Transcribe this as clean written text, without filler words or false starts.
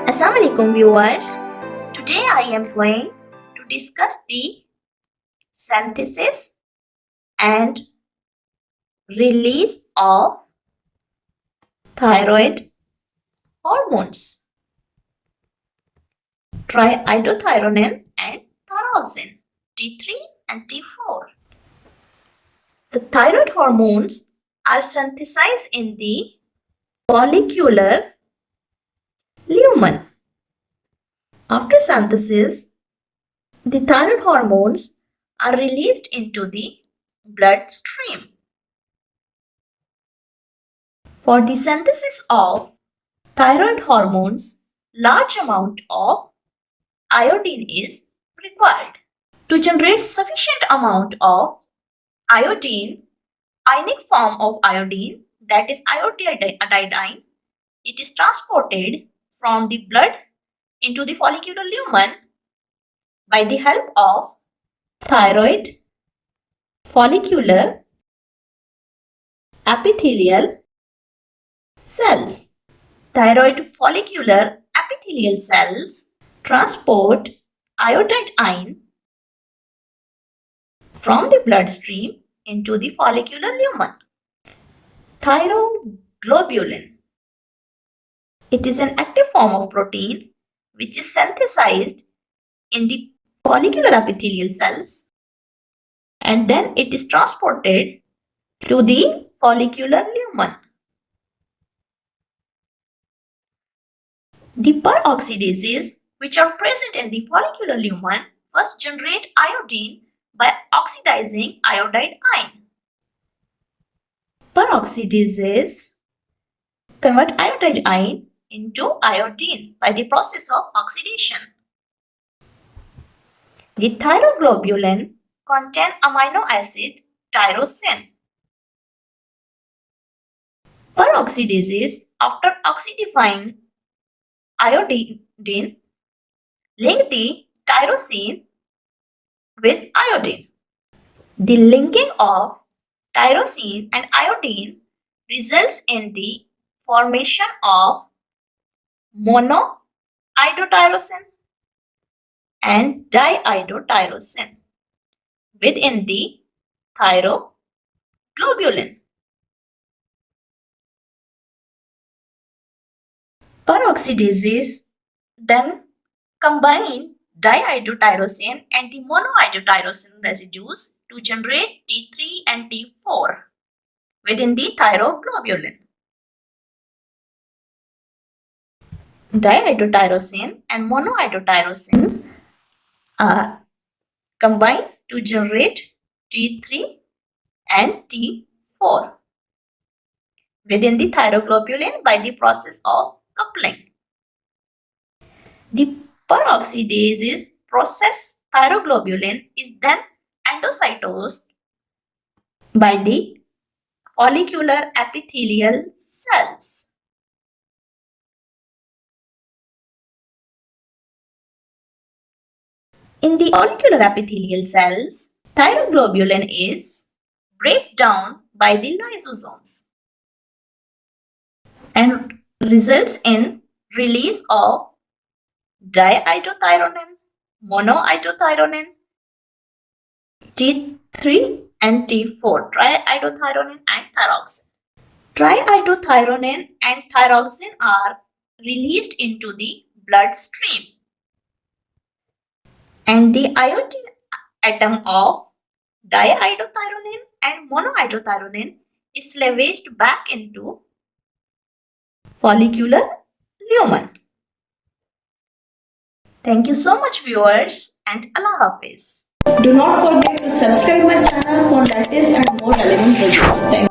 Assalamualaikum viewers. Today I am going to discuss the synthesis and release of thyroid hormones, triiodothyronine and thyroxine, T3 and T4. The thyroid hormones are synthesized in the follicular lumen. After synthesis, the thyroid hormones are released into the bloodstream. For the synthesis of thyroid hormones, large amount of iodine is required. To generate sufficient amount of iodine, ionic form of iodine, that is iodine, it is transported from the blood into the follicular lumen by the help of thyroid follicular epithelial cells. Thyroid follicular epithelial cells transport iodide ion from the bloodstream into the follicular lumen. Thyroglobulin. It is an active form of protein which is synthesized in the follicular epithelial cells and then it is transported to the follicular lumen. The peroxidases which are present in the follicular lumen first generate iodine by oxidizing iodide ion. Peroxidases convert iodide ion into iodine by the process of oxidation. The thyroglobulin contain amino acid tyrosine. Peroxidases, after oxidifying iodine, link the tyrosine with iodine. The linking of tyrosine and iodine results in the formation of monoiodotyrosine and diiodotyrosine within the thyroglobulin. Peroxidases then combine diiodotyrosine and the monoiodotyrosine residues to generate T3 and T4 within the thyroglobulin. Diiodotyrosine and monoiodotyrosine are combined to generate T3 and T4 within the thyroglobulin by the process of coupling. The peroxidases process thyroglobulin is then endocytosed by the follicular epithelial cells. In the follicular epithelial cells, thyroglobulin is break down by the lysosomes and results in release of diiodothyronine, monoiodothyronine, T3 and T4, triiodothyronine and thyroxine. Triiodothyronine and thyroxine are released into the bloodstream and the iodine atom of diiodothyronine and monoiodothyronine is slavaged back into follicular lumen. Thank you so much viewers and Allah Hafiz. Do not forget to subscribe my channel for latest and more relevant videos. Thank you.